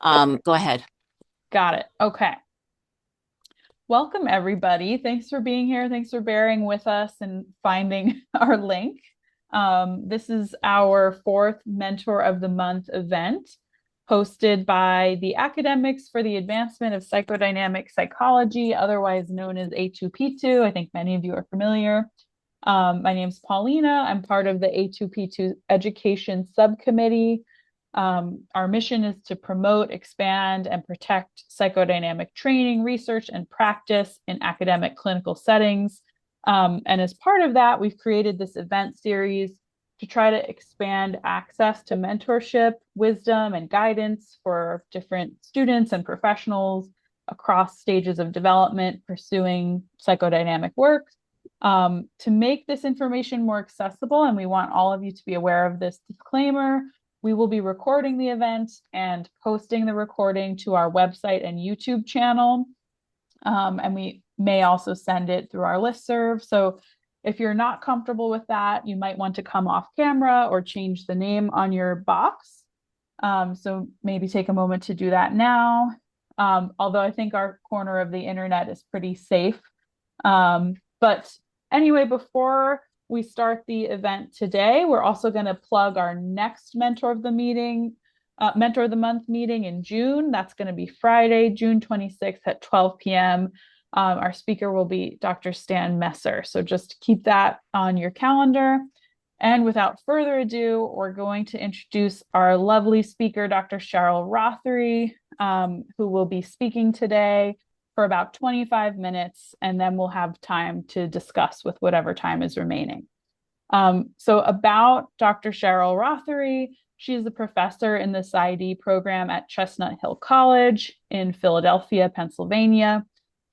Go ahead. Got it. Okay. Welcome, everybody. Thanks for being here. Thanks for bearing with us and finding our link. This is our fourth Mentor of the Month event hosted by the Academics for the Advancement of Psychodynamic Psychology, otherwise known as A2P2. I think many of you are familiar. My name's Paulina. I'm part of the A2P2 Education Subcommittee. Our mission is to promote, expand, and protect psychodynamic training, research, and practice in academic clinical settings. And as part of that, we've created this event series to try to expand access to mentorship, wisdom, and guidance for different students and professionals across stages of development pursuing psychodynamic work. To make this information more accessible, and we want all of you to be aware of this disclaimer, we will be recording the event and posting the recording to our website and YouTube channel. And we may also send it through our listserv. So if you're not comfortable with that, you might want to come off camera or change the name on your box. So maybe take a moment to do that now. Although I think our corner of the internet is pretty safe. But anyway, before we start the event today, we're also going to plug our next Mentor of the Month meeting in June. That's going to be Friday, June 26th at 12 p.m. Our speaker will be Dr. Stan Messer. So just keep that on your calendar. And without further ado, we're going to introduce our lovely speaker, Dr. Cheryll Rothery, who will be speaking today for about 25 minutes, and then we'll have time to discuss with whatever time is remaining. So about Dr. Cheryll Rothery, she is a professor in the PsyD program at Chestnut Hill College in Philadelphia, Pennsylvania.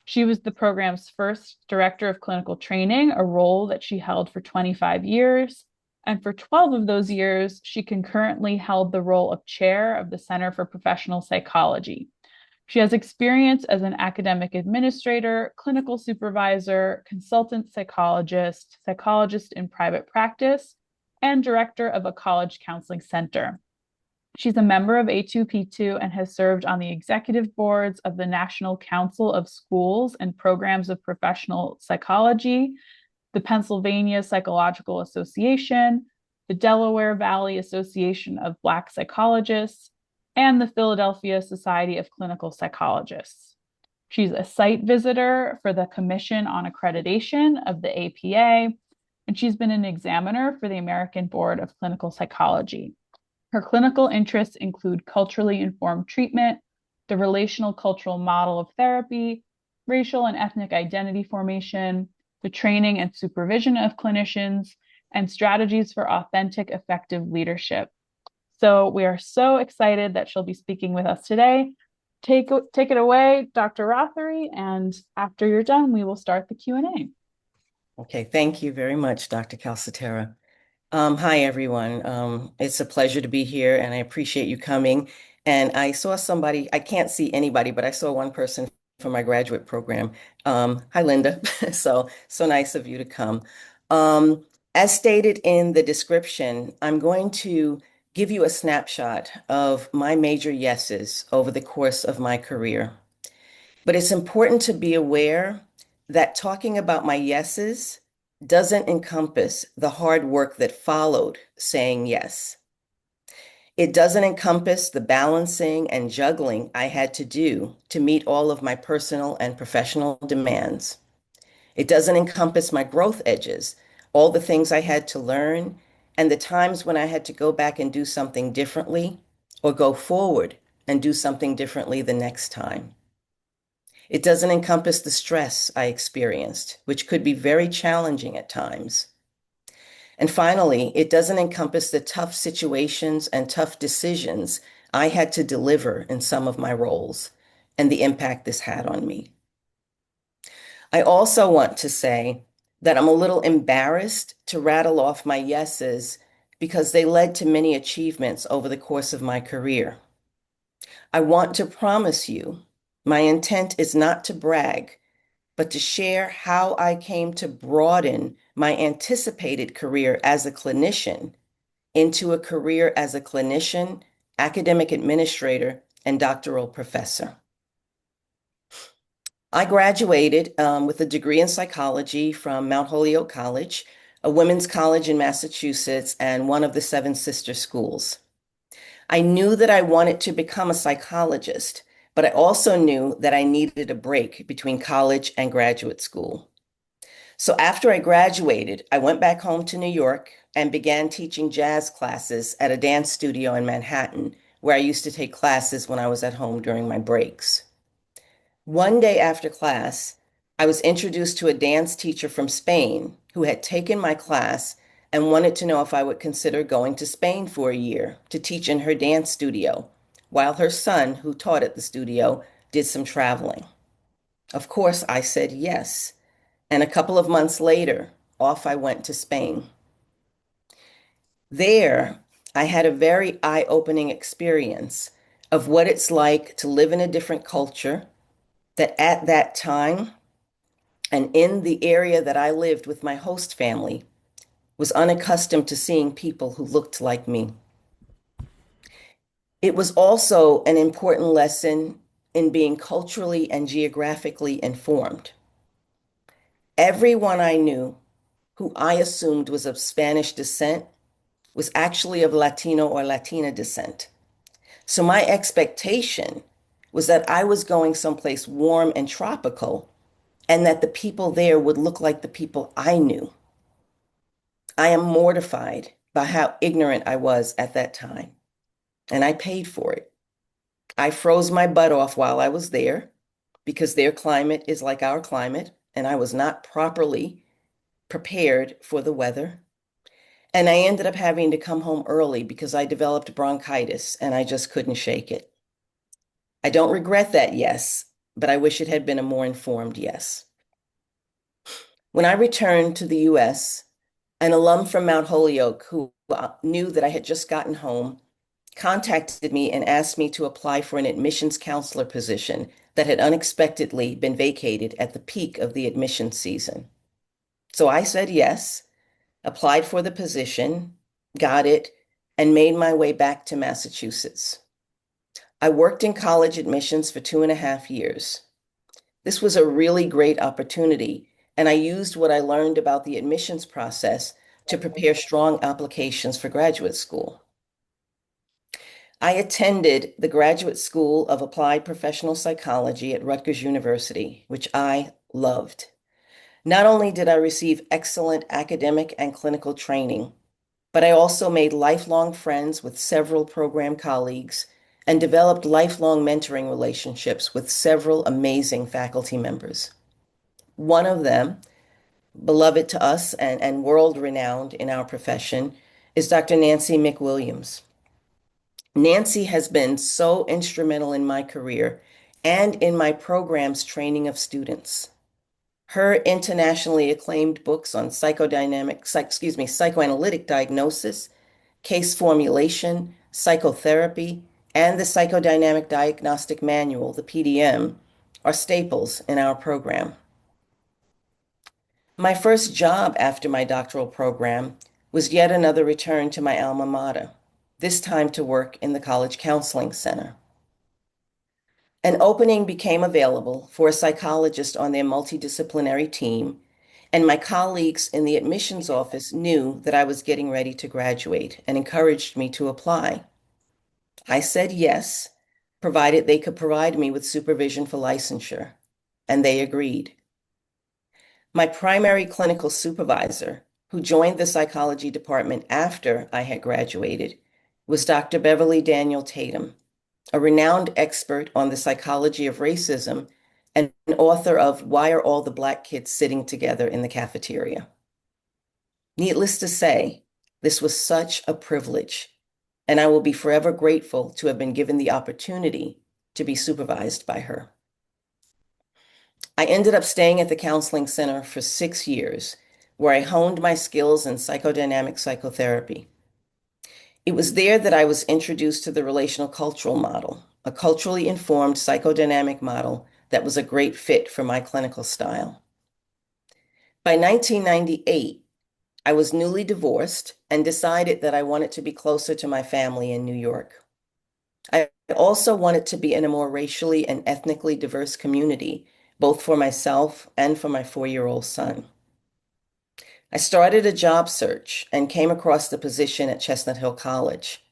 She was the program's first director of clinical training, a role that she held for 25 years. And for 12 of those years, she concurrently held the role of chair of the Center for Professional Psychology. She has experience as an academic administrator, clinical supervisor, consultant psychologist, psychologist in private practice, and director of a college counseling center. She's a member of A2P2 and has served on the executive boards of the National Council of Schools and Programs of Professional Psychology, the Pennsylvania Psychological Association, the Delaware Valley Association of Black Psychologists, and the Philadelphia Society of Clinical Psychologists. She's a site visitor for the Commission on Accreditation of the APA, and she's been an examiner for the American Board of Clinical Psychology. Her clinical interests include culturally informed treatment, the relational cultural model of therapy, racial and ethnic identity formation, the training and supervision of clinicians, and strategies for authentic, effective leadership. So we are so excited that she'll be speaking with us today. Take it away, Dr. Rothery, and after you're done, we will start the Q&A. Okay, thank you very much, Dr. Calcaterra. Hi, everyone. It's a pleasure to be here, and I appreciate you coming. And I saw somebody, I can't see anybody, but I saw one person from my graduate program. Hi, Linda. So nice of you to come. As stated in the description, I'm going to give you a snapshot of my major yeses over the course of my career. But it's important to be aware that talking about my yeses doesn't encompass the hard work that followed saying yes. It doesn't encompass the balancing and juggling I had to do to meet all of my personal and professional demands. It doesn't encompass my growth edges, all the things I had to learn, and the times when I had to go back and do something differently, or go forward and do something differently the next time. It doesn't encompass the stress I experienced, which could be very challenging at times. And finally, it doesn't encompass the tough situations and tough decisions I had to deliver in some of my roles and the impact this had on me. I also want to say that I'm a little embarrassed to rattle off my yeses because they led to many achievements over the course of my career. I want to promise you, my intent is not to brag, but to share how I came to broaden my anticipated career as a clinician into a career as a clinician, academic administrator, and doctoral professor. I graduated with a degree in psychology from Mount Holyoke College, a women's college in Massachusetts, and one of the Seven Sister Schools. I knew that I wanted to become a psychologist, but I also knew that I needed a break between college and graduate school. So after I graduated, I went back home to New York and began teaching jazz classes at a dance studio in Manhattan, where I used to take classes when I was at home during my breaks. One day after class, I was introduced to a dance teacher from Spain who had taken my class and wanted to know if I would consider going to Spain for a year to teach in her dance studio, while her son, who taught at the studio, did some traveling. Of course, I said yes. And a couple of months later, off I went to Spain. There, I had a very eye-opening experience of what it's like to live in a different culture that at that time and in the area that I lived with my host family was unaccustomed to seeing people who looked like me. It was also an important lesson in being culturally and geographically informed. Everyone I knew who I assumed was of Spanish descent was actually of Latino or Latina descent. So my expectation was that I was going someplace warm and tropical and that the people there would look like the people I knew. I am mortified by how ignorant I was at that time, and I paid for it. I froze my butt off while I was there because their climate is like our climate, and I was not properly prepared for the weather. And I ended up having to come home early because I developed bronchitis and I just couldn't shake it. I don't regret that yes, but I wish it had been a more informed yes. When I returned to the US, an alum from Mount Holyoke who knew that I had just gotten home contacted me and asked me to apply for an admissions counselor position that had unexpectedly been vacated at the peak of the admissions season. So I said yes, applied for the position, got it, and made my way back to Massachusetts. I worked in college admissions for 2.5 years. This was a really great opportunity, and I used what I learned about the admissions process to prepare strong applications for graduate school. I attended the Graduate School of Applied Professional Psychology at Rutgers University, which I loved. Not only did I receive excellent academic and clinical training, but I also made lifelong friends with several program colleagues and developed lifelong mentoring relationships with several amazing faculty members. One of them, beloved to us and world-renowned in our profession, is Dr. Nancy McWilliams. Nancy has been so instrumental in my career and in my program's training of students. Her internationally acclaimed books on psychoanalytic diagnosis, case formulation, psychotherapy, and the Psychodynamic Diagnostic Manual, the PDM, are staples in our program. My first job after my doctoral program was yet another return to my alma mater, this time to work in the College Counseling Center. An opening became available for a psychologist on their multidisciplinary team, and my colleagues in the admissions office knew that I was getting ready to graduate and encouraged me to apply. I said yes, provided they could provide me with supervision for licensure, and they agreed. My primary clinical supervisor, who joined the psychology department after I had graduated, was Dr. Beverly Daniel Tatum, a renowned expert on the psychology of racism and an author of Why Are All the Black Kids Sitting Together in the Cafeteria? Needless to say, this was such a privilege, and I will be forever grateful to have been given the opportunity to be supervised by her. I ended up staying at the counseling center for 6 years, where I honed my skills in psychodynamic psychotherapy. It was there that I was introduced to the relational cultural model, a culturally informed psychodynamic model that was a great fit for my clinical style. By 1998, I was newly divorced and decided that I wanted to be closer to my family in New York. I also wanted to be in a more racially and ethnically diverse community, both for myself and for my 4-year-old son. I started a job search and came across the position at Chestnut Hill College.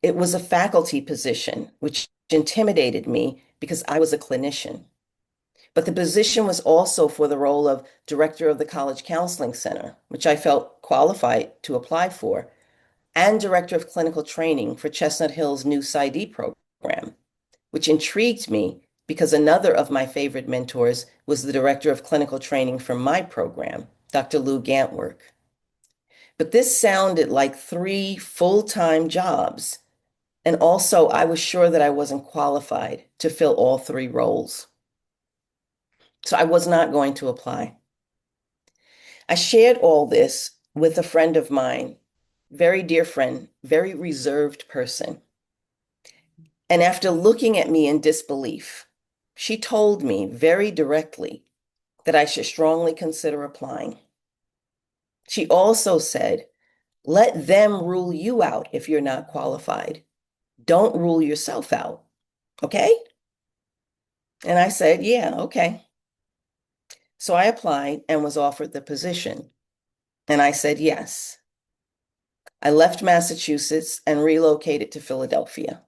It was a faculty position, which intimidated me because I was a clinician. But the position was also for the role of director of the College Counseling Center, which I felt qualified to apply for, and director of clinical training for Chestnut Hill's new PsyD program, which intrigued me because another of my favorite mentors was the director of clinical training for my program, Dr. Lou Gantwork. But this sounded like 3 full-time jobs. And also, I was sure that I wasn't qualified to fill all 3 roles. So I was not going to apply. I shared all this with a friend of mine, very dear friend, very reserved person. And after looking at me in disbelief, she told me very directly that I should strongly consider applying. She also said, let them rule you out if you're not qualified. Don't rule yourself out. Okay? And I said, yeah, okay. So I applied and was offered the position. And I said yes. I left Massachusetts and relocated to Philadelphia.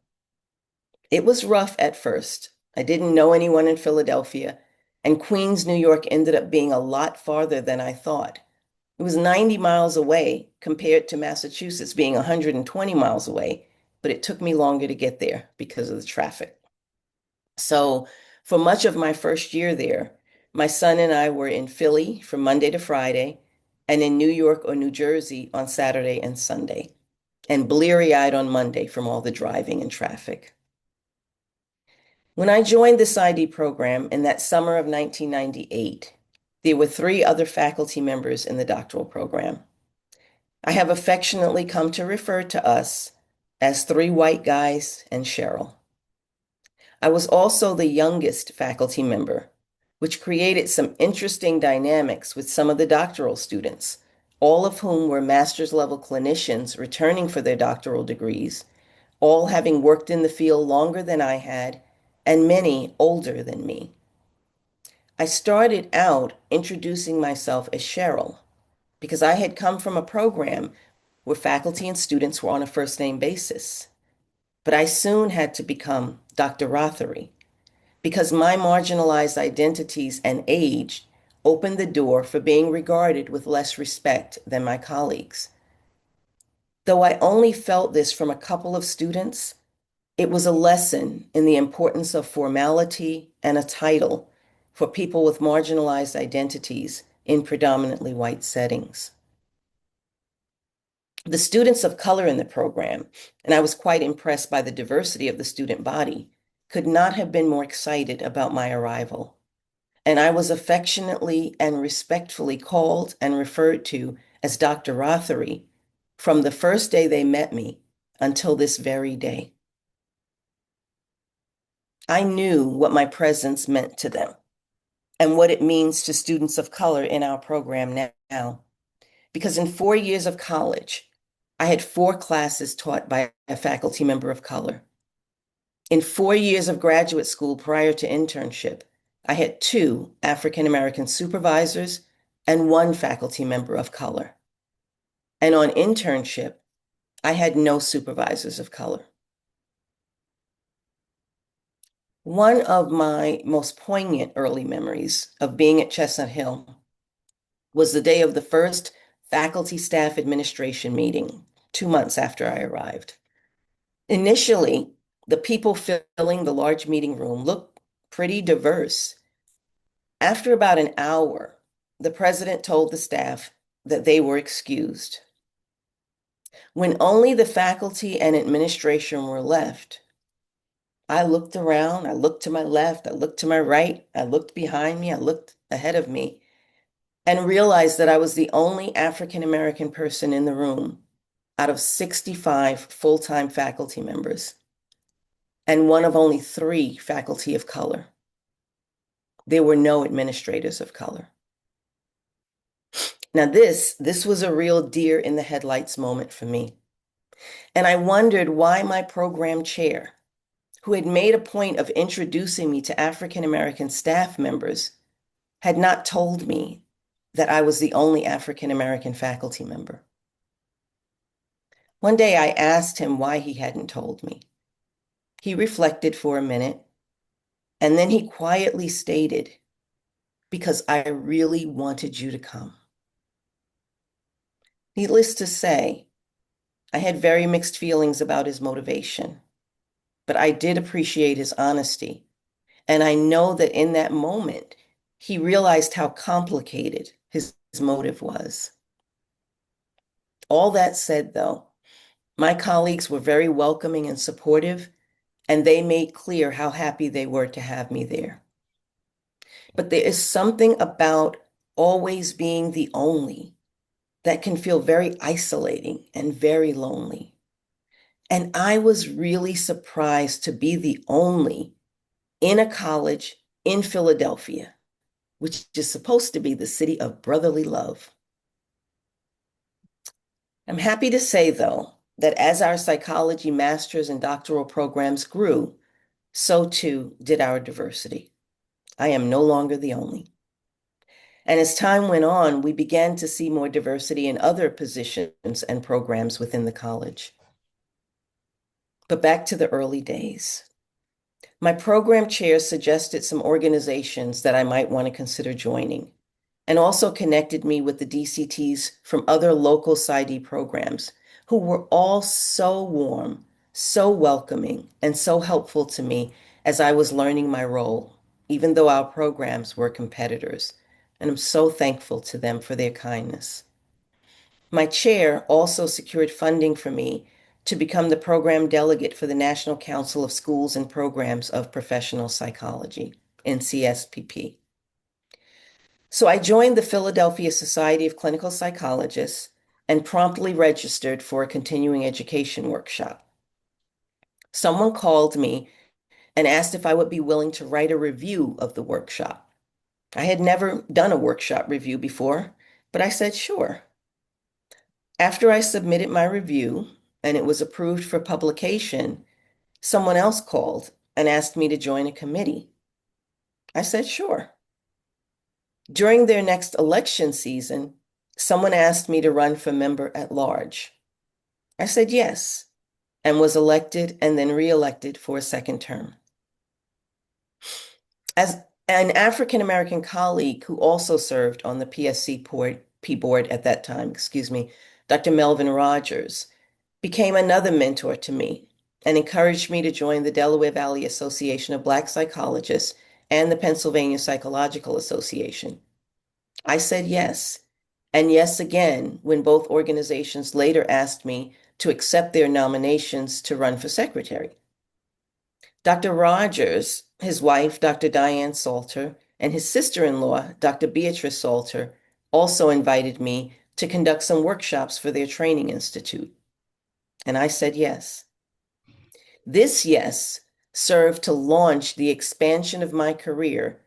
It was rough at first. I didn't know anyone in Philadelphia, and Queens, New York ended up being a lot farther than I thought. It was 90 miles away compared to Massachusetts being 120 miles away, but it took me longer to get there because of the traffic. So for much of my first year there, my son and I were in Philly from Monday to Friday and in New York or New Jersey on Saturday and Sunday, and bleary-eyed on Monday from all the driving and traffic. When I joined the PsyD program in that summer of 1998, there were 3 other faculty members in the doctoral program. I have affectionately come to refer to us as 3 white guys and Cheryl. I was also the youngest faculty member, which created some interesting dynamics with some of the doctoral students, all of whom were master's level clinicians returning for their doctoral degrees, all having worked in the field longer than I had, and many older than me. I started out introducing myself as Cheryl because I had come from a program where faculty and students were on a first name basis. But I soon had to become Dr. Rothery because my marginalized identities and age opened the door for being regarded with less respect than my colleagues. Though I only felt this from a couple of students, it was a lesson in the importance of formality and a title for people with marginalized identities in predominantly white settings. The students of color in the program, and I was quite impressed by the diversity of the student body, could not have been more excited about my arrival. And I was affectionately and respectfully called and referred to as Dr. Rothery from the first day they met me until this very day. I knew what my presence meant to them and what it means to students of color in our program now. Because in 4 years of college, I had 4 classes taught by a faculty member of color. In 4 years of graduate school prior to internship, I had 2 African American supervisors and 1 faculty member of color. And on internship, I had no supervisors of color. One of my most poignant early memories of being at Chestnut Hill was the day of the first faculty staff administration meeting, 2 months after I arrived. Initially, the people filling the large meeting room looked pretty diverse. After about an hour, the president told the staff that they were excused. When only the faculty and administration were left, I looked around, I looked to my left, I looked to my right, I looked behind me, I looked ahead of me, and realized that I was the only African American person in the room out of 65 full-time faculty members, and one of only 3 faculty of color. There were no administrators of color. Now this was a real deer in the headlights moment for me. And I wondered why my program chair, who had made a point of introducing me to African American staff members, had not told me that I was the only African American faculty member. One day I asked him why he hadn't told me. He reflected for a minute, and then he quietly stated, "Because I really wanted you to come." Needless to say, I had very mixed feelings about his motivation, but I did appreciate his honesty. And I know that in that moment, he realized how complicated his motive was. All that said, though, my colleagues were very welcoming and supportive, and they made clear how happy they were to have me there. But there is something about always being the only that can feel very isolating and very lonely. And I was really surprised to be the only in a college in Philadelphia, which is supposed to be the city of brotherly love. I'm happy to say, though, that as our psychology master's and doctoral programs grew, so too did our diversity. I am no longer the only. And as time went on, we began to see more diversity in other positions and programs within the college. But back to the early days. My program chair suggested some organizations that I might want to consider joining, and also connected me with the DCTs from other local PsyD programs who were all so warm, so welcoming, and so helpful to me as I was learning my role, even though our programs were competitors. And I'm so thankful to them for their kindness. My chair also secured funding for me to become the program delegate for the National Council of Schools and Programs of Professional Psychology, NCSPP. So I joined the Philadelphia Society of Clinical Psychologists and promptly registered for a continuing education workshop. Someone called me and asked if I would be willing to write a review of the workshop. I had never done a workshop review before, but I said, sure. After I submitted my review and it was approved for publication, someone else called and asked me to join a committee. I said, sure. During their next election season, someone asked me to run for member at large. I said yes, and was elected and then reelected for a second term. As an African American colleague who also served on the PSC board at that time, Dr. Melvin Rogers, became another mentor to me and encouraged me to join the Delaware Valley Association of Black Psychologists and the Pennsylvania Psychological Association. I said yes, and yes again when both organizations later asked me to accept their nominations to run for secretary. Dr. Rogers, his wife, Dr. Diane Salter, and his sister-in-law, Dr. Beatrice Salter, also invited me to conduct some workshops for their training institute. And I said yes. This yes served to launch the expansion of my career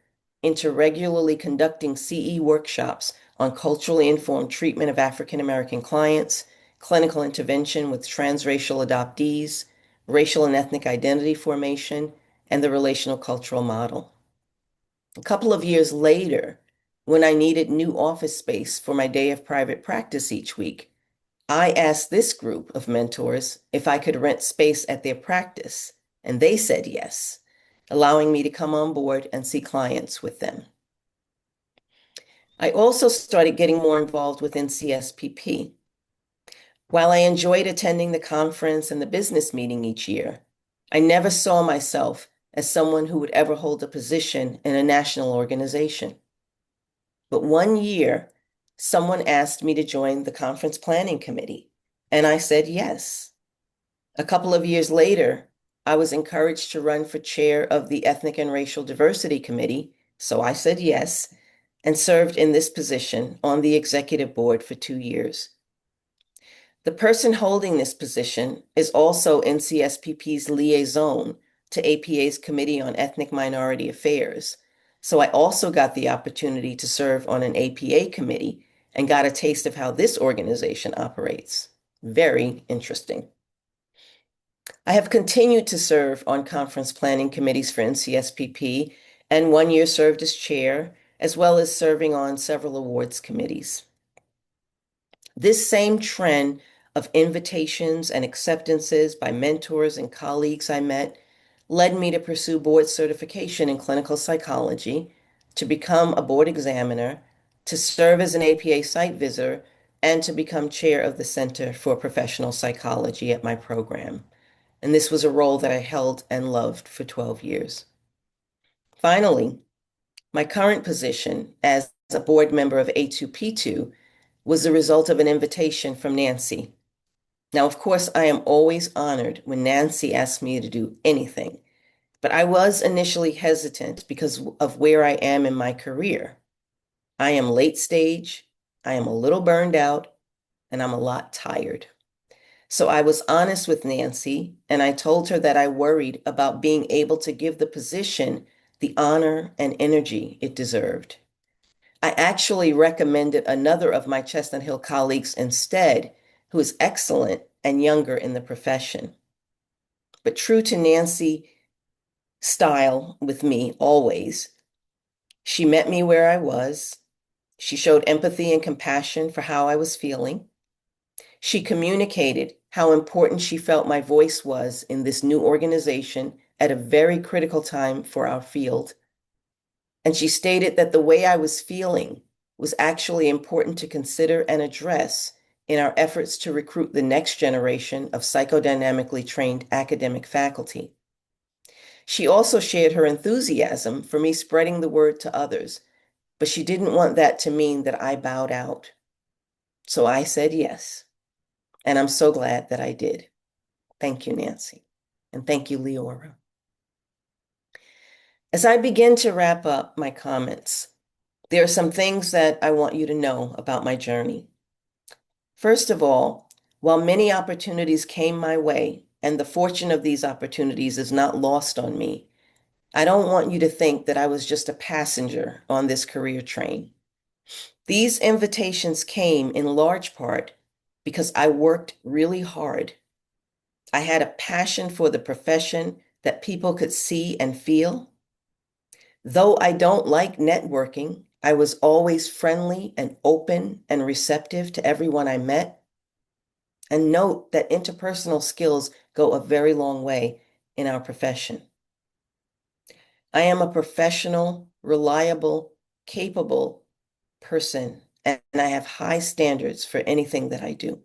into regularly conducting CE workshops on culturally informed treatment of African American clients, clinical intervention with transracial adoptees, racial and ethnic identity formation, and the relational cultural model. A couple of years later, when I needed new office space for my day of private practice each week, I asked this group of mentors if I could rent space at their practice, and they said yes, allowing me to come on board and see clients with them. I also started getting more involved with NCSPP. While I enjoyed attending the conference and the business meeting each year, I never saw myself as someone who would ever hold a position in a national organization. But one year, someone asked me to join the conference planning committee, and I said yes. A couple of years later, I was encouraged to run for chair of the Ethnic and Racial Diversity Committee, so I said yes, and served in this position on the executive board for 2 years. The person holding this position is also NCSPP's liaison to APA's Committee on Ethnic Minority Affairs. So I also got the opportunity to serve on an APA committee and got a taste of how this organization operates. Very interesting. I have continued to serve on conference planning committees for NCSPP and 1 year served as chair, as well as serving on several awards committees. This same trend of invitations and acceptances by mentors and colleagues I met led me to pursue board certification in clinical psychology, to become a board examiner, to serve as an APA site visitor, and to become chair of the Center for Professional Psychology at my program. And this was a role that I held and loved for 12 years. Finally, my current position as a board member of A2P2 was the result of an invitation from Nancy. Now, of course, I am always honored when Nancy asks me to do anything, but I was initially hesitant because of where I am in my career. I am late stage, I am a little burned out, and I'm a lot tired. So I was honest with Nancy, and I told her that I worried about being able to give the position the honor and energy it deserved. I actually recommended another of my Chestnut Hill colleagues instead, who is excellent and younger in the profession. But true to Nancy style with me always, she met me where I was. She showed empathy and compassion for how I was feeling. She communicated how important she felt my voice was in this new organization at a very critical time for our field. And she stated that the way I was feeling was actually important to consider and address in our efforts to recruit the next generation of psychodynamically trained academic faculty. She also shared her enthusiasm for me spreading the word to others, but she didn't want that to mean that I bowed out. So I said yes, and I'm so glad that I did. Thank you, Nancy, and thank you, Leora. As I begin to wrap up my comments, there are some things that I want you to know about my journey. First of all, while many opportunities came my way, and the fortune of these opportunities is not lost on me, I don't want you to think that I was just a passenger on this career train. These invitations came in large part because I worked really hard. I had a passion for the profession that people could see and feel. Though I don't like networking, I was always friendly and open and receptive to everyone I met. And note that interpersonal skills go a very long way in our profession. I am a professional, reliable, capable person, and I have high standards for anything that I do.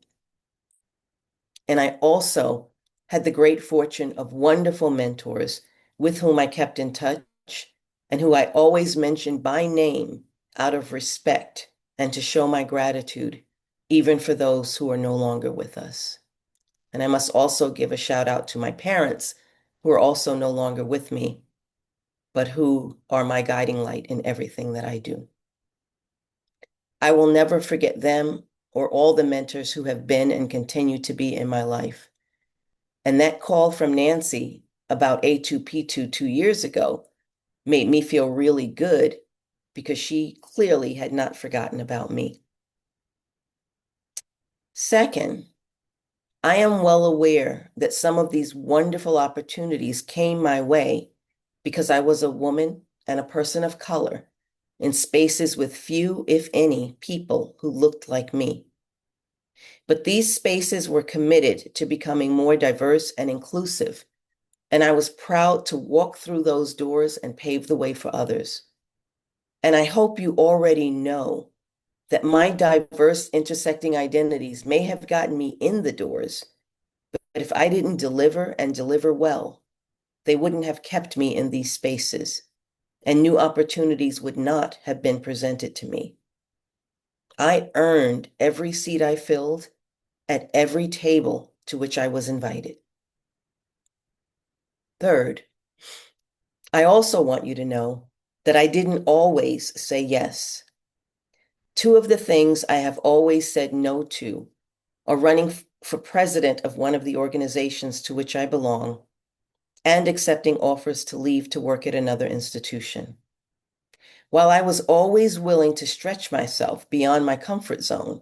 And I also had the great fortune of wonderful mentors with whom I kept in touch and who I always mentioned by name out of respect and to show my gratitude, even for those who are no longer with us. And I must also give a shout out to my parents, who are also no longer with me, but who are my guiding light in everything that I do. I will never forget them or all the mentors who have been and continue to be in my life. And that call from Nancy about A2P2 2 years ago made me feel really good because she clearly had not forgotten about me. Second, I am well aware that some of these wonderful opportunities came my way because I was a woman and a person of color in spaces with few, if any, people who looked like me. But these spaces were committed to becoming more diverse and inclusive, and I was proud to walk through those doors and pave the way for others. And I hope you already know that my diverse intersecting identities may have gotten me in the doors, but if I didn't deliver and deliver well, they wouldn't have kept me in these spaces, and new opportunities would not have been presented to me. I earned every seat I filled at every table to which I was invited. Third, I also want you to know that I didn't always say yes. Two of the things I have always said no to are running for president of one of the organizations to which I belong and accepting offers to leave to work at another institution. While I was always willing to stretch myself beyond my comfort zone,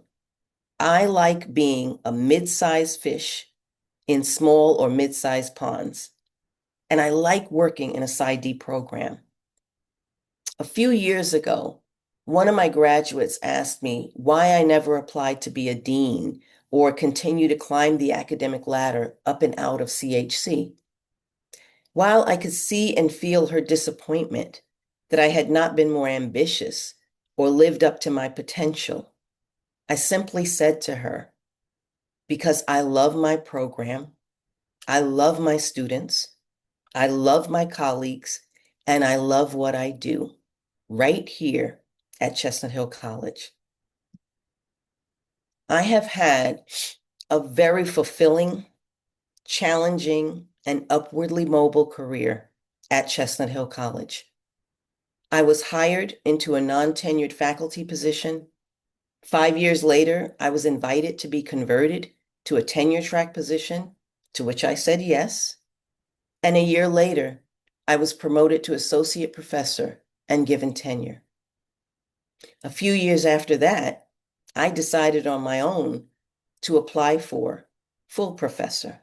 I like being a mid-sized fish in small or mid-sized ponds. And I like working in a PsyD program. A few years ago, one of my graduates asked me why I never applied to be a dean or continue to climb the academic ladder up and out of CHC. While I could see and feel her disappointment that I had not been more ambitious or lived up to my potential, I simply said to her, because I love my program, I love my students, I love my colleagues, and I love what I do right here at Chestnut Hill College. I have had a very fulfilling, challenging, and upwardly mobile career at Chestnut Hill College. I was hired into a non-tenured faculty position. 5 years later, I was invited to be converted to a tenure track position, to which I said yes. And a year later, I was promoted to associate professor and given tenure. A few years after that, I decided on my own to apply for full professor,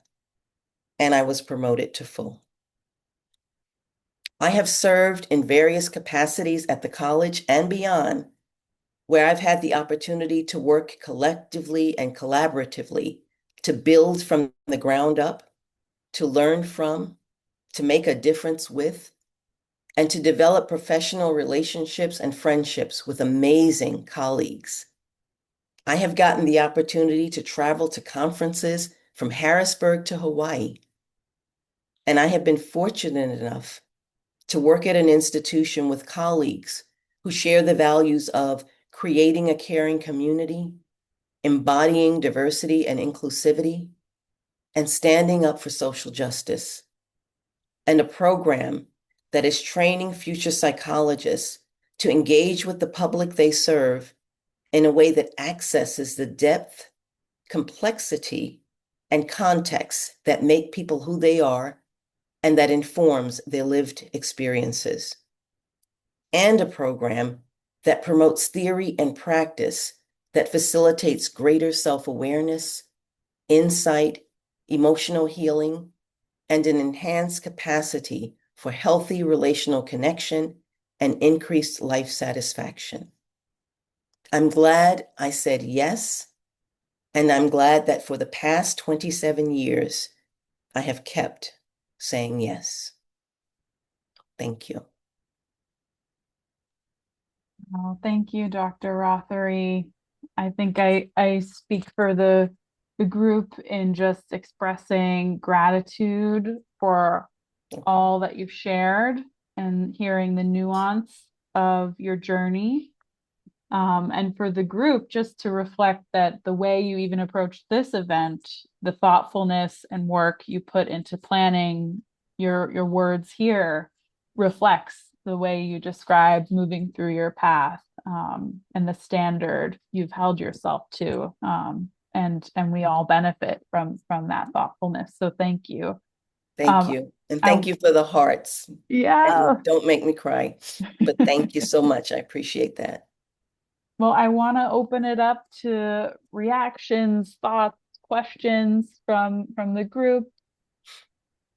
and I was promoted to full. I have served in various capacities at the college and beyond, where I've had the opportunity to work collectively and collaboratively to build from the ground up, to learn from, to make a difference with, and to develop professional relationships and friendships with amazing colleagues. I have gotten the opportunity to travel to conferences from Harrisburg to Hawaii, and I have been fortunate enough to work at an institution with colleagues who share the values of creating a caring community, embodying diversity and inclusivity, and standing up for social justice, and a program that is training future psychologists to engage with the public they serve in a way that accesses the depth, complexity, and context that make people who they are and that informs their lived experiences. And a program that promotes theory and practice that facilitates greater self-awareness, insight, emotional healing, and an enhanced capacity for healthy relational connection and increased life satisfaction. I'm glad I said yes, and I'm glad that for the past 27 years, I have kept saying yes. Thank you. Oh, thank you, Dr. Rothery. I think I speak for the group in just expressing gratitude for all that you've shared and hearing the nuance of your journey. And for the group, just to reflect that the way you even approached this event, the thoughtfulness and work you put into planning your words here reflects the way you described moving through your path, and the standard you've held yourself to. And we all benefit from that thoughtfulness. So thank you. Thank Um, you. And I, thank you for the hearts. yeah. And don't make me cry. But thank you so much. I appreciate that. Well, I want to open it up to reactions, thoughts, questions from the group,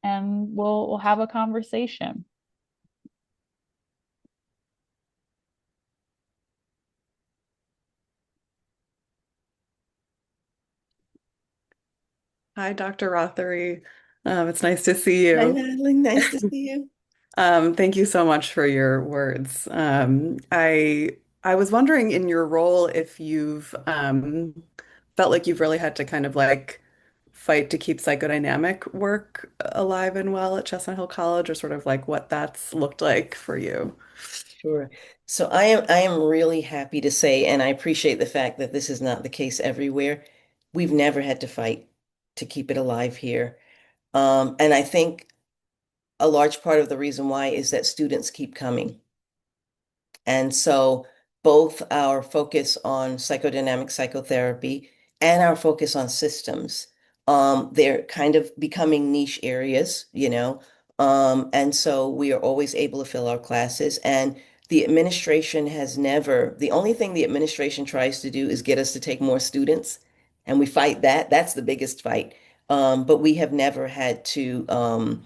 and we'll have a conversation. Hi, Dr. Rothery. It's nice to see Hi, you. Natalie. Nice to see you. Thank you so much for your words. I was wondering in your role if you've felt like you've really had to kind of like fight to keep psychodynamic work alive and well at Chestnut Hill College, or sort of like what that's looked like for you. Sure. So I am really happy to say, and I appreciate the fact that this is not the case everywhere. We've never had to fight to keep it alive here. And I think a large part of the reason why is that students keep coming. And so both our focus on psychodynamic psychotherapy and our focus on systems, they're kind of becoming niche areas, you know. And so we are always able to fill our classes. And the administration has never, the only thing the administration tries to do is get us to take more students. And we fight that. That's the biggest fight. but we have never had to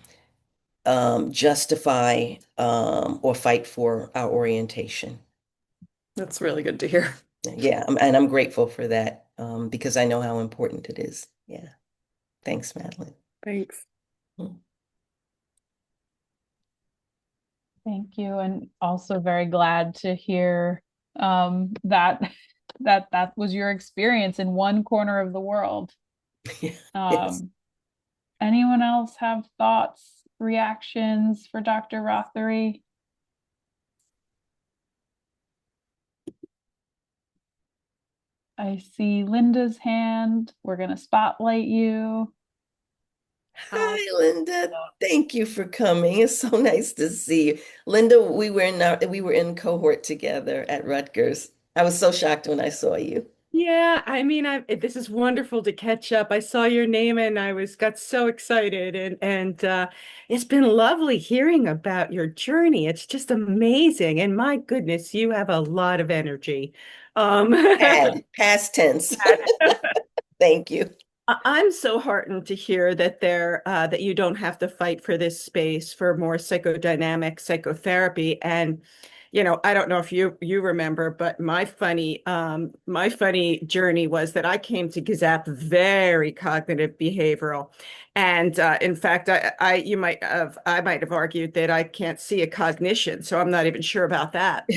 justify or fight for our orientation. That's really good to hear. Yeah, and I'm grateful for that because I know how important it is. Yeah. Thanks, Madeline. Thanks. Mm. Thank you. And also very glad to hear that that was your experience in one corner of the world. Yeah. Yes. Um, anyone else have thoughts, reactions for Dr. Rothery? I see Linda's hand. We're going to spotlight you. Hi. Hi, Linda. Thank you for coming. It's so nice to see you. Linda, we were in cohort together at Rutgers. I was so shocked when I saw you. Yeah, I mean, this is wonderful to catch up. I saw your name and I was got so excited and it's been lovely hearing about your journey. It's just amazing. And my goodness, you have a lot of energy. Um Had past tense. Thank you. I'm so heartened to hear that that you don't have to fight for this space for more psychodynamic psychotherapy. And I don't know if you remember, but my funny journey was that I came to GZAP very cognitive behavioral, and in fact, I might have argued that I can't see a cognition, so I'm not even sure about that.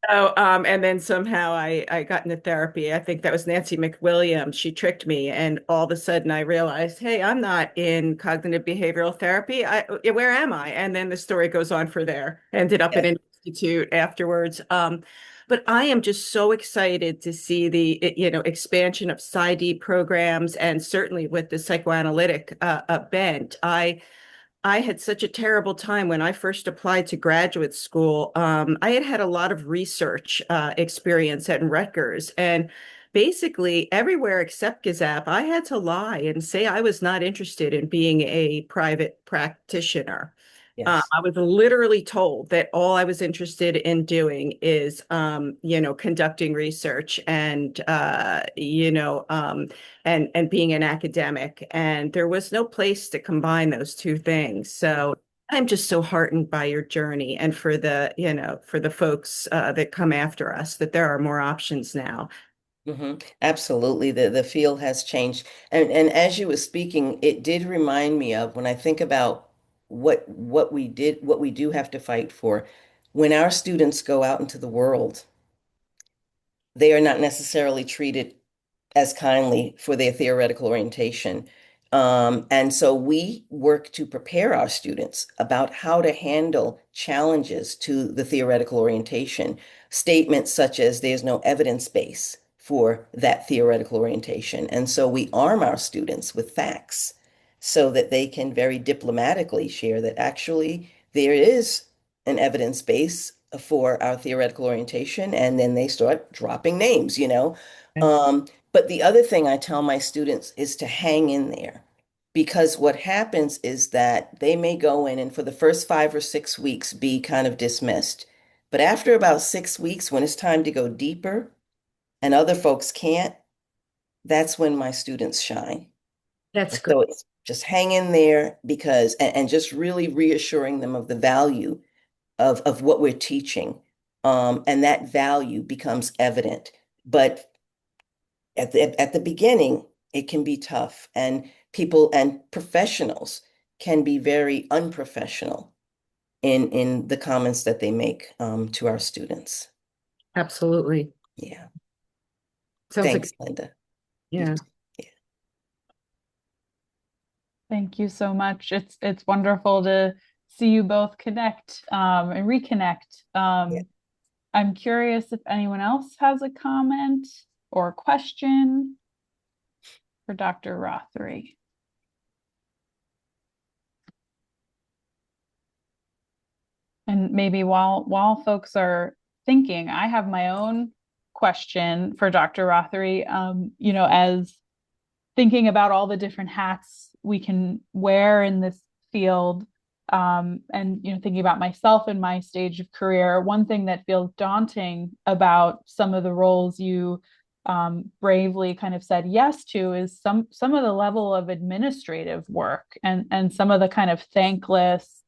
Oh, and then somehow I got into therapy. I think that was Nancy McWilliams. She tricked me, and all of a sudden I realized, hey, I'm not in cognitive behavioral therapy. Where am I? And then the story goes on for there. Ended up in Yes. an institute afterwards. But I am just so excited to see the expansion of PsyD programs, and certainly with the psychoanalytic bent. I had such a terrible time when I first applied to graduate school. I had had a lot of research experience at Rutgers, and basically everywhere except GZAP, I had to lie and say I was not interested in being a private practitioner. Yes. I was literally told that all I was interested in doing is, conducting research and being an academic. And there was no place to combine those two things. So I'm just so heartened by your journey and for the folks that come after us, that there are more options now. Absolutely. The field has changed. And as you were speaking, it did remind me of when I think about what we do have to fight for. When our students go out into the world, they are not necessarily treated as kindly for their theoretical orientation. And so we work to prepare our students about how to handle challenges to the theoretical orientation. Statements such as there's no evidence base for that theoretical orientation. And so we arm our students with facts so that they can very diplomatically share that actually there is an evidence base for our theoretical orientation. And then they start dropping names. But the other thing I tell my students is to hang in there because what happens is that they may go in and for the first 5 or 6 weeks be kind of dismissed. But after about 6 weeks, when it's time to go deeper and other folks can't, that's when my students shine. That's And great. so it's just hang in there because, and just really reassuring them of the value of what we're teaching. And that value becomes evident. But at the beginning, it can be tough, and people and professionals can be very unprofessional in the comments that they make to our students. Absolutely. Yeah. Sounds like, Thanks, Linda. You, yeah. yeah, Thank you so much. It's wonderful to see you both connect and reconnect. yeah. I'm curious if anyone else has a comment or question for Dr. Rothery. And maybe while folks are thinking, I have my own question for Dr. Rothery. As thinking about all the different hats we can wear in this field, and thinking about myself in my stage of career, one thing that feels daunting about some of the roles you bravely kind of said yes to is some of the level of administrative work and some of the kind of thankless,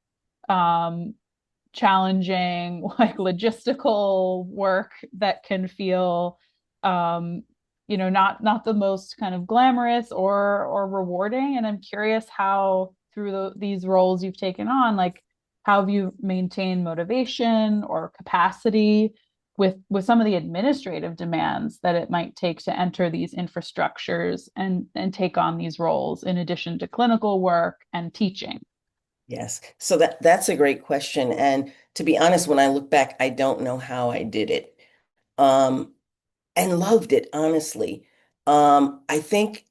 challenging, like logistical work that can feel, not the most kind of glamorous or rewarding. And I'm curious how through these roles you've taken on, like how have you maintained motivation or capacity with some of the administrative demands that it might take to enter these infrastructures and take on these roles in addition to clinical work and teaching? Yes. So that's a great question. And to be honest, when I look back, I don't know how I did it. Um, and loved it, honestly. I think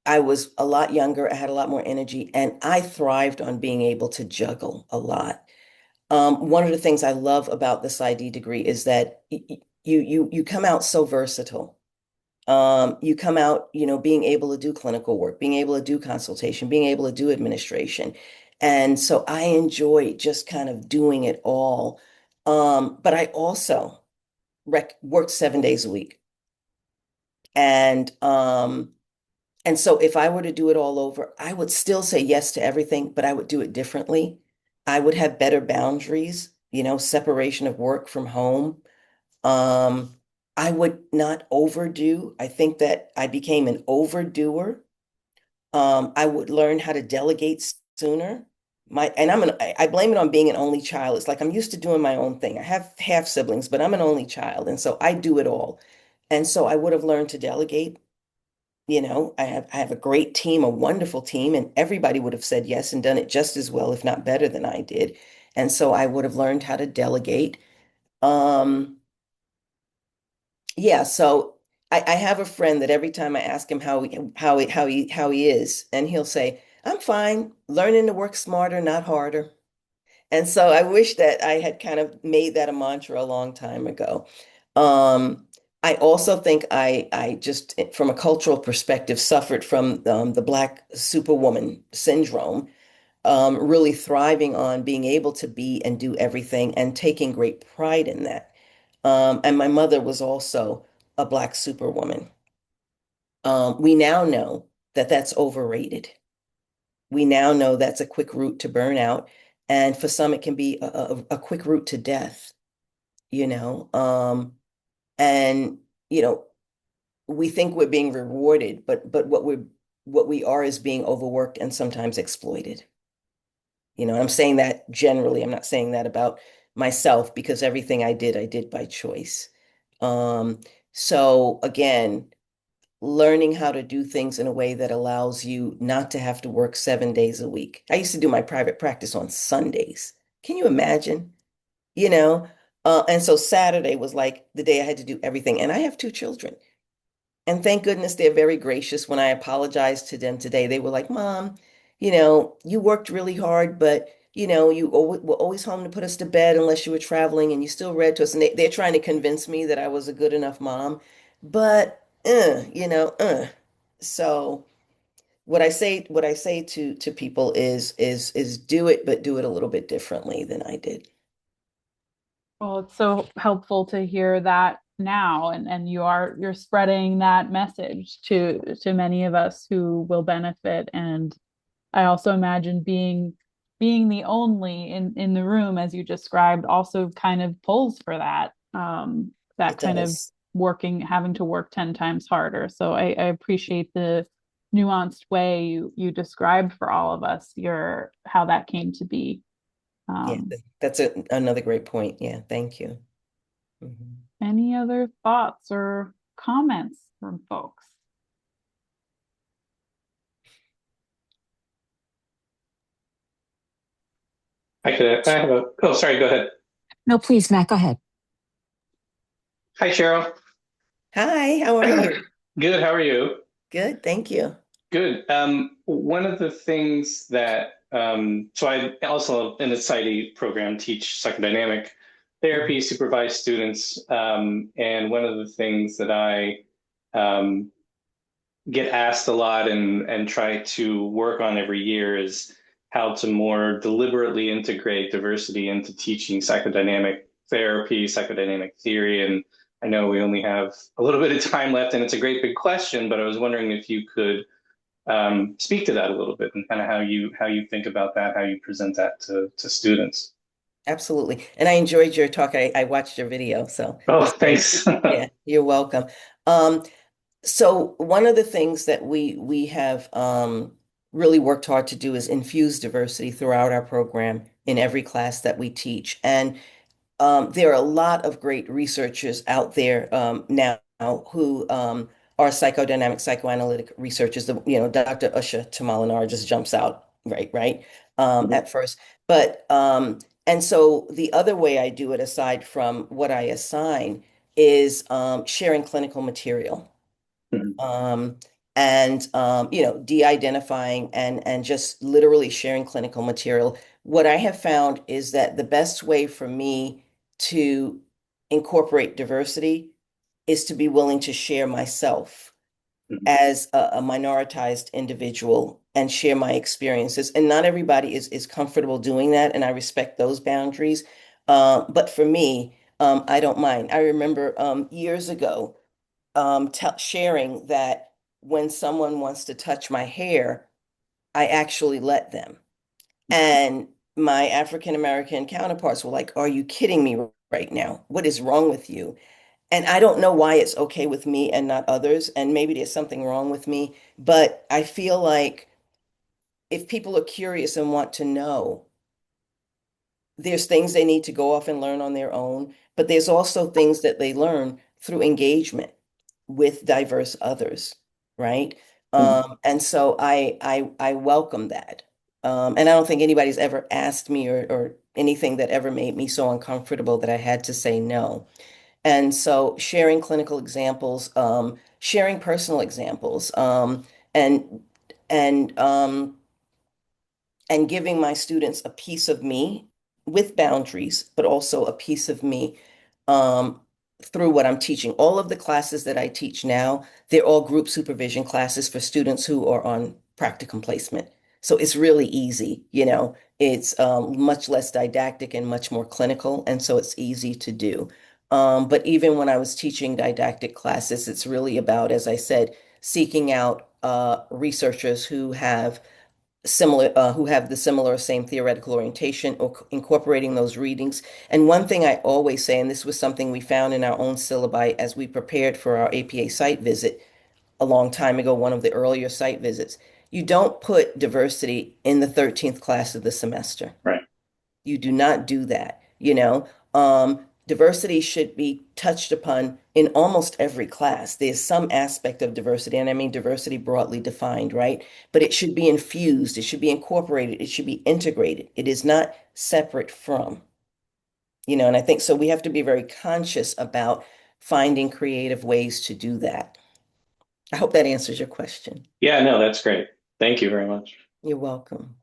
I was a lot younger, I had a lot more energy, and I thrived on being able to juggle a lot. One of the things I love about the PsyD degree is that you come out so versatile. You come out, being able to do clinical work, being able to do consultation, being able to do administration. And so I enjoy just kind of doing it all. But I also worked 7 days a week. And and so if I were to do it all over, I would still say yes to everything, but I would do it differently. I would have better boundaries, separation of work from home. Um, I would not overdo. I think that I became an overdoer. I would learn how to delegate sooner. I blame it on being an only child. It's like I'm used to doing my own thing. I have half siblings, but I'm an only child, and so I do it all. And so I would have learned to delegate. I have a great team, a wonderful team, and everybody would have said yes and done it just as well, if not better than I did. And so I would have learned how to delegate. Um, yeah, so I have a friend that every time I ask him how he is, and he'll say, "I'm fine, learning to work smarter, not harder." And so I wish that I had kind of made that a mantra a long time ago. Um, I also think I just, from a cultural perspective, suffered from the Black superwoman syndrome, really thriving on being able to be and do everything and taking great pride in that. And my mother was also a Black superwoman. We now know that that's overrated. We now know that's a quick route to burnout. And for some, it can be a quick route to death, you know. And, you know, we think we're being rewarded, but what we are is being overworked and sometimes exploited. And I'm saying that generally. I'm not saying that about myself because everything I did by choice. Um, so again, learning how to do things in a way that allows you not to have to work 7 days a week. I used to do my private practice on Sundays. Can you imagine? You know? And so Saturday was like the day I had to do everything. And I have two children. And thank goodness they're very gracious. When I apologized to them today, they were like, "Mom, you worked really hard, but you were always home to put us to bed unless you were traveling, and you still read to us." And they're trying to convince me that I was a good enough mom. But so what I say to people is do it, but do it a little bit differently than I did. Well, it's so helpful to hear that now, and you're spreading that message to many of us who will benefit. And I also imagine being the only in the room, as you described, also kind of pulls for that It kind of does. having to work 10 times harder. So I appreciate the nuanced way you described for all of us your how that came to be. Yeah, Um, that's another great point. Yeah, thank you. Mhm. any other thoughts or comments from folks? I have oh, sorry, go ahead. No, please, Matt, go ahead. Hi, Cheryl. Hi, how are you? Good, how are you? Good, thank you. Good. One of the things that, so I also in the PsyD program teach psychodynamic therapy, Mhm. supervise students. And one of the things that I um, get asked a lot and try to work on every year is how to more deliberately integrate diversity into teaching psychodynamic therapy, psychodynamic theory, and I know we only have a little bit of time left, and it's a great big question, but I was wondering if you could speak to that a little bit and kind of how you think about that, how you present that to students. Absolutely. And I enjoyed your talk. I watched your video, so it Oh, was great. thanks. Yeah, you're welcome. Um, so one of the things that we have really worked hard to do is infuse diversity throughout our program in every class that we teach. And there are a lot of great researchers out there now who are psychodynamic psychoanalytic researchers. Dr. Usha Tamalinar just jumps out, right, Mhm. at first. But and so the other way I do it, aside from what I assign, is sharing clinical material Mhm. um, and de-identifying and just literally sharing clinical material. What I have found is that the best way for me to incorporate diversity is to be willing to share myself Mhm. as a minoritized individual and share my experiences. And not everybody is comfortable doing that, and I respect those boundaries. But for me, I don't mind. I remember years ago sharing that when someone wants to touch my hair, I actually let them. And my African American counterparts were like, "Are you kidding me right now? What is wrong with you?" And I don't know why it's okay with me and not others. And maybe there's something wrong with me, but I feel like if people are curious and want to know, there's things they need to go off and learn on their own, but there's also things that they learn through engagement with diverse others, right? Mhm. And so I welcome that. And I don't think anybody's ever asked me or anything that ever made me so uncomfortable that I had to say no. And so sharing clinical examples, sharing personal examples, and and and giving my students a piece of me with boundaries, but also a piece of me um, through what I'm teaching. All of the classes that I teach now, they're all group supervision classes for students who are on practicum placement. So it's really easy, it's much less didactic and much more clinical. And so it's easy to do. But even when I was teaching didactic classes, it's really about, as I said, seeking out researchers who have the similar same theoretical orientation or incorporating those readings. And one thing I always say, and this was something we found in our own syllabi as we prepared for our APA site visit a long time ago, one of the earlier site visits, you don't put diversity in the 13th class of the semester. Right. You do not do that, Diversity should be touched upon in almost every class. There's some aspect of diversity, and I mean diversity broadly defined, right? But it should be infused, it should be incorporated, it should be integrated. It is not separate from, and I think so we have to be very conscious about finding creative ways to do that. I hope that answers your question. Yeah, no, that's great. Thank you very much. You're welcome.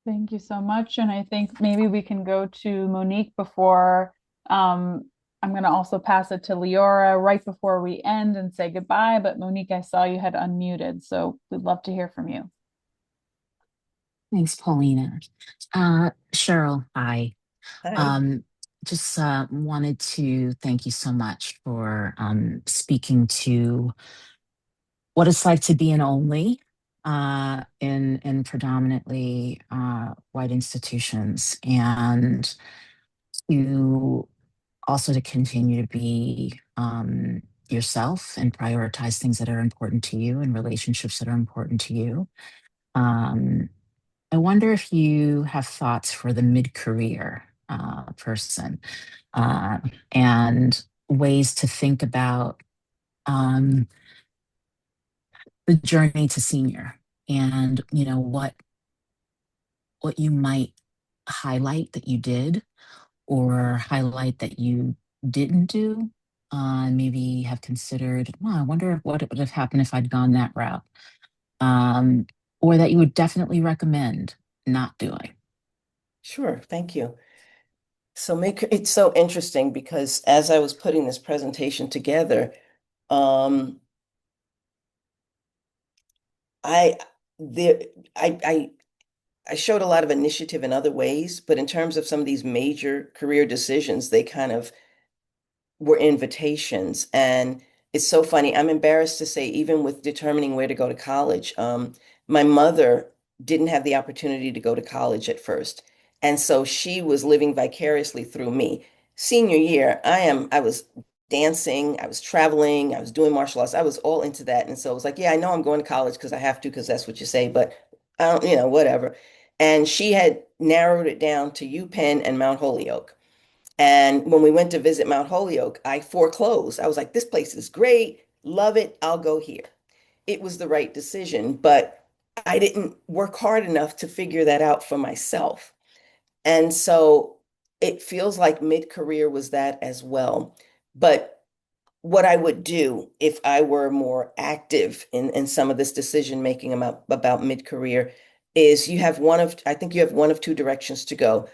Thank you so much. And I think maybe we can go to Monique before I'm going to also pass it to Leora right before we end and say goodbye. But Monique, I saw you had unmuted, so we'd love to hear from you. Thanks, Paulina. Cheryl, hi. Hi. Um, just wanted to thank you so much for speaking to what it's like to be an only in predominantly white institutions, and to also to continue to be yourself and prioritize things that are important to you and relationships that are important to you. Um, I wonder if you have thoughts for the mid-career person uh, and ways to think about um, the journey to senior, and what you might highlight that you did or highlight that you didn't do. Maybe have considered, well, I wonder what would have happened if I'd gone that route, um, or that you would definitely recommend not doing. Sure, thank you. So it's so interesting because as I was putting this presentation together, um, I there I showed a lot of initiative in other ways, but in terms of some of these major career decisions, they kind of were invitations. And it's so funny. I'm embarrassed to say, even with determining where to go to college, my mother didn't have the opportunity to go to college at first. And so she was living vicariously through me. Senior year, I was dancing, I was traveling, I was doing martial arts, I was all into that. And so it was like, yeah, I know I'm going to college because I have to, because that's what you say, but I don't, whatever. And she had narrowed it down to UPenn and Mount Holyoke. And when we went to visit Mount Holyoke, I foreclosed. I was like, this place is great, love it, I'll go here. It was the right decision, but I didn't work hard enough to figure that out for myself. And so it feels like mid-career was that as well. But what I would do if I were more active in some of this decision making about mid-career is I think you have one of two directions to go.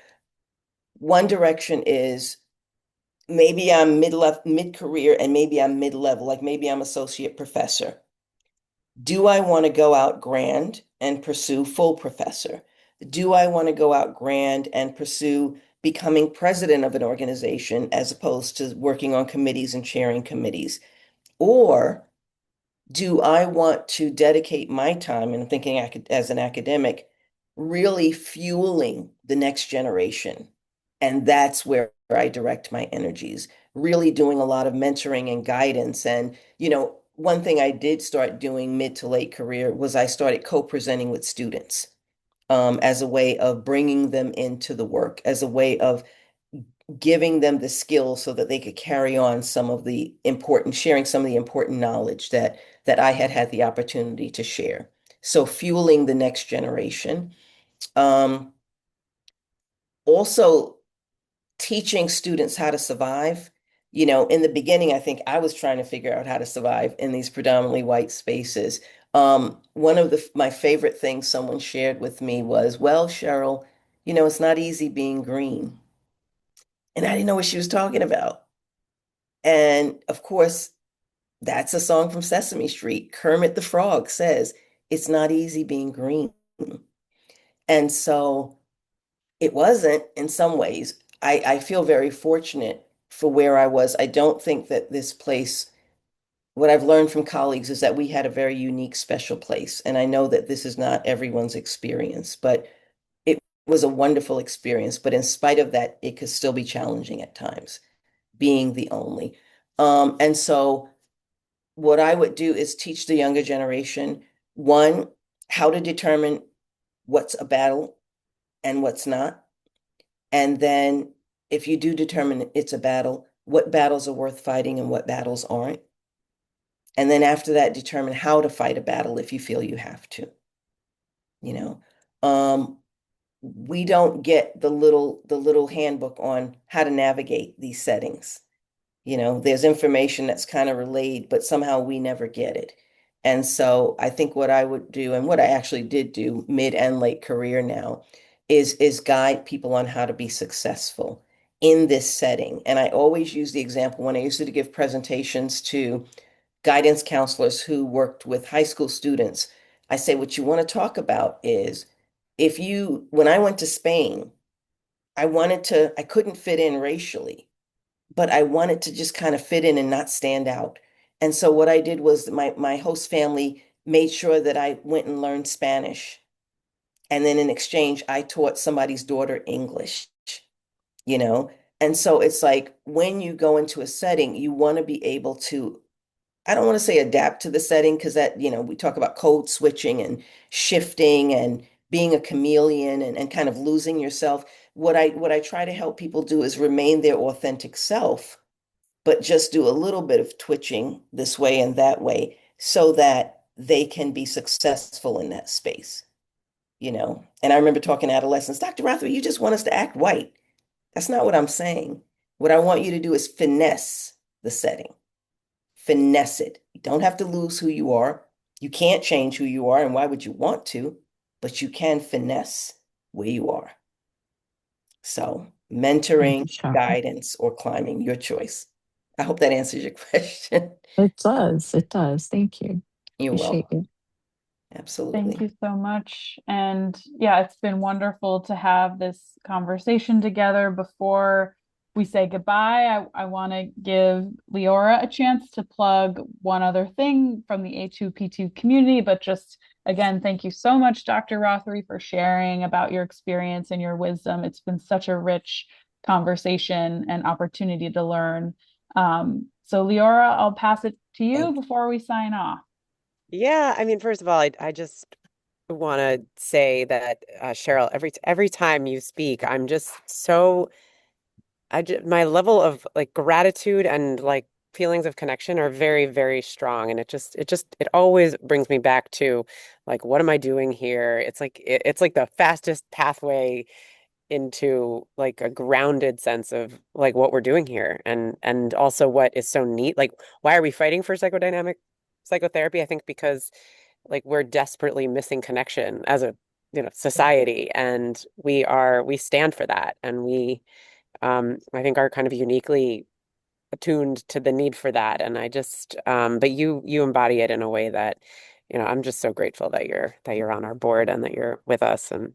One direction is maybe I'm mid-career and maybe I'm mid-level, like maybe I'm associate professor. Do I want to go out grand and pursue full professor? Do I want to go out grand and pursue becoming president of an organization as opposed to working on committees and chairing committees? Or do I want to dedicate my time, and I'm thinking as an academic, really fueling the next generation? And that's where I direct my energies, really doing a lot of mentoring and guidance. And, one thing I did start doing mid to late career was I started co-presenting with students as a way of bringing them into the work, as a way of giving them the skills so that they could carry on sharing some of the important knowledge that I had had the opportunity to share. So fueling the next generation. Um, Also teaching students how to survive. In the beginning, I think I was trying to figure out how to survive in these predominantly white spaces. One of my favorite things someone shared with me was, well, Cheryl, it's not easy being green. And I didn't know what she was talking about. And of course, that's a song from Sesame Street. Kermit the Frog says, it's not easy being green. And so it wasn't in some ways. I feel very fortunate for where I was. I don't think that this place, what I've learned from colleagues is that we had a very unique, special place. And I know that this is not everyone's experience, but it was a wonderful experience. But in spite of that, it could still be challenging at times, being the only. And so what I would do is teach the younger generation, one, how to determine what's a battle and what's not. And then if you do determine it's a battle, what battles are worth fighting and what battles aren't. And then after that, determine how to fight a battle if you feel you have to. You know, um, we don't get the little handbook on how to navigate these settings. There's information that's kind of relayed, but somehow we never get it. And so I think what I would do, and what I actually did do mid and late career now, is guide people on how to be successful in this setting. And I always use the example when I used to give presentations to guidance counselors who worked with high school students. I say, what you want to talk about is when I went to Spain, I couldn't fit in racially, but I wanted to just kind of fit in and not stand out. And so what I did was my host family made sure that I went and learned Spanish. And then in exchange, I taught somebody's daughter English, you know? And so it's like when you go into a setting, you want to be able to, I don't want to say adapt to the setting because that, we talk about code switching and shifting and being a chameleon and kind of losing yourself. What I try to help people do is remain their authentic self, but just do a little bit of twitching this way and that way so that they can be successful in that space. And I remember talking to adolescents, Dr. Rothery, you just want us to act white. That's not what I'm saying. What I want you to do is finesse the setting, finesse it. You don't have to lose who you are. You can't change who you are, and why would you want to? But you can finesse where you are. So, Thank you, mentoring, Cheryl. guidance, or climbing, your choice. I hope that answers your question. It does. It does. Thank you. You're Appreciate welcome. you. Thank Absolutely. you so much. And yeah, it's been wonderful to have this conversation together before we say goodbye, I want to give Leora a chance to plug one other thing from the A2P2 community, but just again, thank you so much, Dr. Rothery, for sharing about your experience and your wisdom. It's been such a rich conversation and opportunity to learn. So Leora, I'll pass it to you Thank before we sign off. Yeah, I mean, first of all, I just want to say that Cheryl, every time you speak, I'm just so my level of like gratitude and like feelings of connection are very, very strong, and it always brings me back to like what am I doing here? It's like the fastest pathway into like a grounded sense of like what we're doing here, and also what is so neat. Like, why are we fighting for psychodynamic psychotherapy? I think because like we're desperately missing connection as a society, and we stand for that, and we I think are kind of uniquely attuned to the need for that. And I just but you embody it in a way that I'm just so grateful that you're on our board and that you're with us, and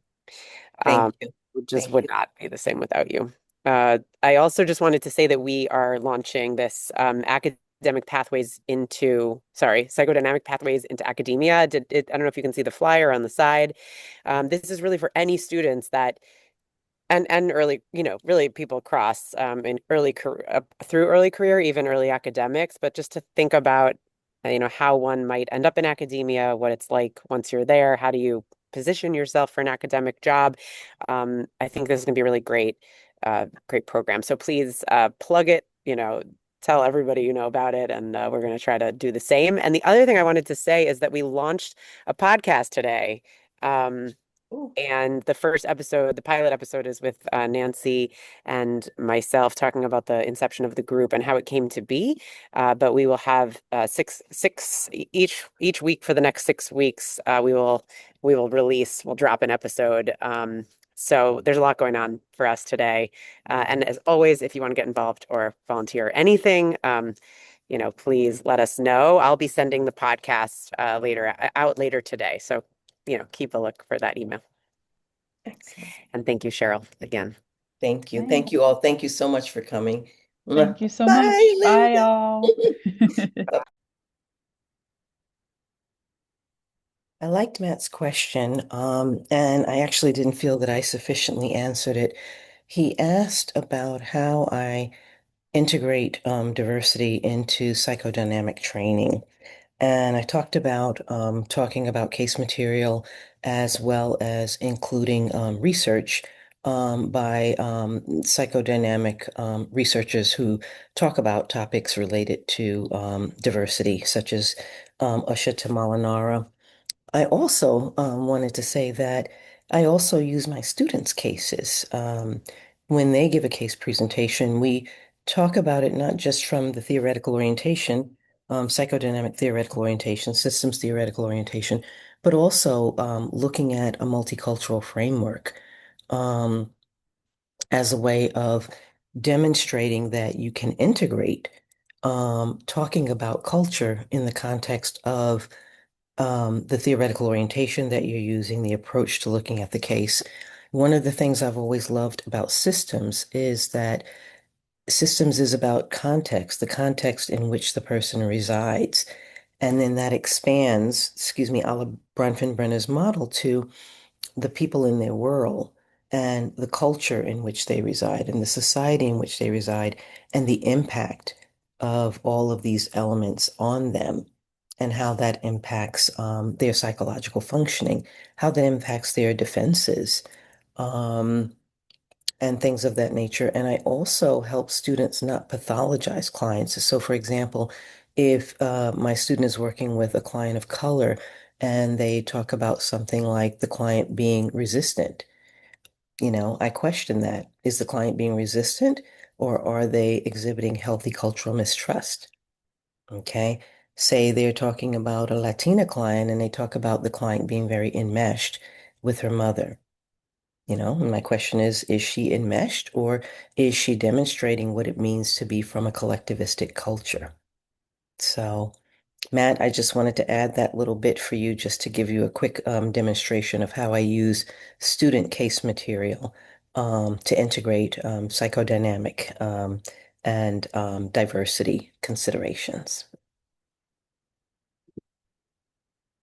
thank you. just Thank would you. not be the same without you. I also just wanted to say that we are launching this academic pathways into, sorry, psychodynamic pathways into academia. I don't know if you can see the flyer on the side. This is really for any students that and early, really people across in early career, through early career, even early academics, but just to think about, how one might end up in academia, what it's like once you're there, how do you position yourself for an academic job? I think this is going to be a really great program. So please plug it, tell everybody you know about it, and we're going to try to do the same. And the other thing I wanted to say is that we launched a podcast today. Um, Ooh, and the first episode, the pilot episode, is with Nancy and myself talking about the inception of the group and how it came to be. But we will have six each week for the next 6 weeks. We'll drop an episode. So there's a lot going on for us today. And as always, if you want to get involved or volunteer or anything, please let us know. I'll be sending the podcast out later today. So, keep a look for that email. excellent. And thank you, Cheryl, again. Thank you. Thank Thanks. you all. Thank you so much for coming. Thank you so Bye, much. Bye, Linda. all. I liked Matt's question, and I actually didn't feel that I sufficiently answered it. He asked about how I integrate diversity into psychodynamic training. And I talked about talking about case material as well as including research by psychodynamic researchers who talk about topics related to diversity, such as Ushita Malinara. I also wanted to say that I also use my students' cases. When they give a case presentation, we talk about it not just from the theoretical orientation, psychodynamic theoretical orientation, systems theoretical orientation, but also looking at a multicultural framework um, as a way of demonstrating that you can integrate talking about culture in the context of the theoretical orientation that you're using, the approach to looking at the case. One of the things I've always loved about systems is that systems is about context, the context in which the person resides. And then that expands, excuse me, a la Bronfenbrenner's model to the people in their world and the culture in which they reside and the society in which they reside and the impact of all of these elements on them and how that impacts their psychological functioning, how that impacts their defenses, um, and things of that nature. And I also help students not pathologize clients. So, for example, if my student is working with a client of color and they talk about something like the client being resistant, I question that. Is the client being resistant or are they exhibiting healthy cultural mistrust? Okay. Say they're talking about a Latina client and they talk about the client being very enmeshed with her mother. And my question is she enmeshed or is she demonstrating what it means to be from a collectivistic culture? So, Matt, I just wanted to add that little bit for you just to give you a quick demonstration of how I use student case material to integrate psychodynamic and diversity considerations.